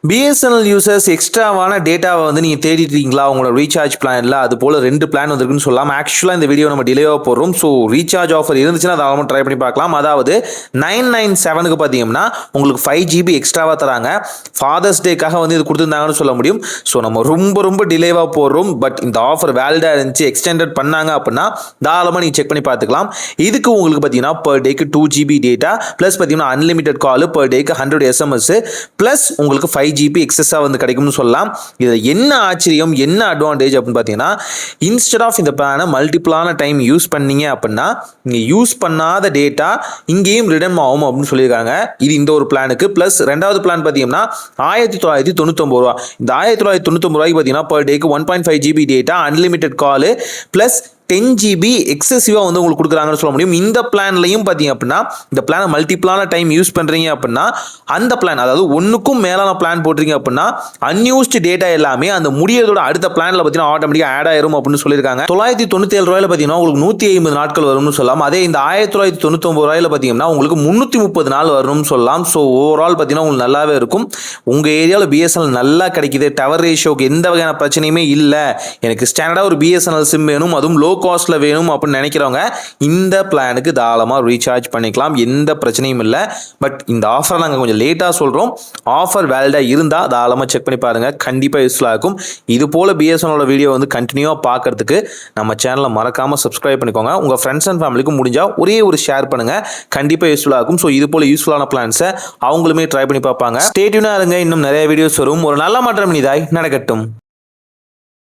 BSNL users எக்ஸ்ட்ராவான டேட்டாவை வந்து நீங்கள் தேடிட்டீங்களா உங்களோட ரீசார்ஜ் பிளானில்? அது போல் 2 பிளான் வந்துருக்குன்னு சொல்லலாம். ஆக்சுவலாக இந்த வீடியோ நம்ம டிலேவாக போடுறோம். ஸோ ரீசார்ஜ் ஆஃபர் இருந்துச்சுன்னா அதை ட்ரை பண்ணி பார்க்கலாம். அதாவது 997க்கு பார்த்தீங்கன்னா உங்களுக்கு 5 GB எக்ஸ்ட்ராவாக தராங்க. ஃபாதர்ஸ் டேக்காக வந்து இது கொடுத்துருந்தாங்கன்னு சொல்ல முடியும். ஸோ நம்ம ரொம்ப டிலேவாக போடுறோம். பட் இந்த ஆஃபர் வேலிடாக இருந்துச்சு, எக்ஸ்டெண்டட் பண்ணாங்க அப்படின்னா தாராளமாக நீங்கள் செக் பண்ணி பார்த்துக்கலாம். இதுக்கு உங்களுக்கு பார்த்தீங்கன்னா பர் டேக்கு 2 GB டேட்டா ப்ளஸ் பார்த்தீங்கன்னா அன்லிமிட்டட் கால், பர் டேக்கு 100 SMS ப்ளஸ் உங்களுக்கு 5 GB எக்ஸஸாக வந்து கிடைக்கும்னு சொல்லலாம். இதில் என்ன ஆச்சரியம், என்ன அட்வான்டேஜ் அப்படின்னு பார்த்தீங்கன்னா, இன்ஸ்டெட் ஆஃப் இந்த பிளானை மல்டிபிளான டைம் யூஸ் பண்ணீங்க அப்படின்னா நீங்கள் யூஸ் பண்ணாத டேட்டா இங்கேயும் ரிடம் ஆகும் அப்படின்னு சொல்லியிருக்காங்க. இது இந்த ஒரு பிளானுக்கு. ப்ளஸ் ரெண்டாவது பிளான் பார்த்தீங்கன்னா 1999 ரூபா. இந்த 1999 ரூபாய்க்கு பார்த்தீங்கன்னா பர் டேக்கு 1.5 GB டேட்டா, அன்லிமிட்டட் கால் ப்ளஸ் 10 GB எக்ஸசிவாக வந்து உங்களுக்கு கொடுக்குறாங்கன்னு சொல்ல முடியும். இந்த பிளான்லையும் பார்த்தீங்க அப்படின்னா இந்த பிளானை மல்டிபிளான டைம் யூஸ் பண்ணுறீங்க அப்படின்னா அந்த பிளான், அதாவது ஒன்றுக்கும் மேலான பிளான் போடுறீங்க அப்படின்னா அன்யூஸ்டு டேட்டா எல்லாமே அந்த முடியறதோட அடுத்த பிளானில் பார்த்தீங்கன்னா ஆட்டோமேட்டிக்காக ஆட் ஆயிரும் அப்படின்னு சொல்லியிருக்காங்க. 997 ரூபாயில் பார்த்தீங்கன்னா உங்களுக்கு 150 நாட்கள் வரும்னு சொல்லலாம். அதே இந்த 1999 ரூபாயில் பார்த்தீங்கன்னா உங்களுக்கு 330 நாள் வரும்னு சொல்லலாம். ஸோ ஓவரால் பார்த்தீங்கன்னா உங்களுக்கு நல்லாவே இருக்கும். உங்கள் ஏரியாவில் பிஎஸ்என்எல் நல்லா கிடைக்குது, டவர் ரேஷியோக்கு எந்த வகையான பிரச்சனையுமே இல்லை, எனக்கு ஸ்டாண்டர்டாக ஒரு பிஎஸ்என்எல் சிம் வேணும், அதுவும் லோ காஸ்ட்ல வேணும் அப்படின்னு நினைக்கிறவங்க இந்த பிளானுக்கு தாராளமாக ரீசார்ஜ் பண்ணிக்கலாம். எந்த பிரச்சனையும் இல்லை. பட் இந்த ஆஃபரை நாங்கள் கொஞ்சம் லேட்டாக சொல்கிறோம். ஆஃபர் வேலிடாக இருந்தால் தாராளமாக செக் பண்ணி பாருங்கள், கண்டிப்பாக யூஸ்ஃபுல்லாக இருக்கும். இது போல் பிஎஸ்என்எலோட வீடியோ வந்து கண்டினியூவாக பார்க்கறதுக்கு நம்ம சேனலை மறக்காமல் சப்ஸ்கிரைப் பண்ணிக்கோங்க. உங்கள் ஃப்ரெண்ட்ஸ் அண்ட் ஃபேமிலிக்கும் முடிஞ்சால் ஒரே ஒரு ஷேர் பண்ணுங்கள், கண்டிப்பாக யூஸ்ஃபுல்லாக இருக்கும். ஸோ இது போல் யூஸ்ஃபுல்லான பிளான்ஸை அவங்களுமே ட்ரை பண்ணி பார்ப்பாங்க. ஸ்டே டியூனாக இருங்க, இன்னும் நிறைய வீடியோஸ் வரும். ஒரு நல்ல மாற்றம் இதாய் நடக்கட்டும்.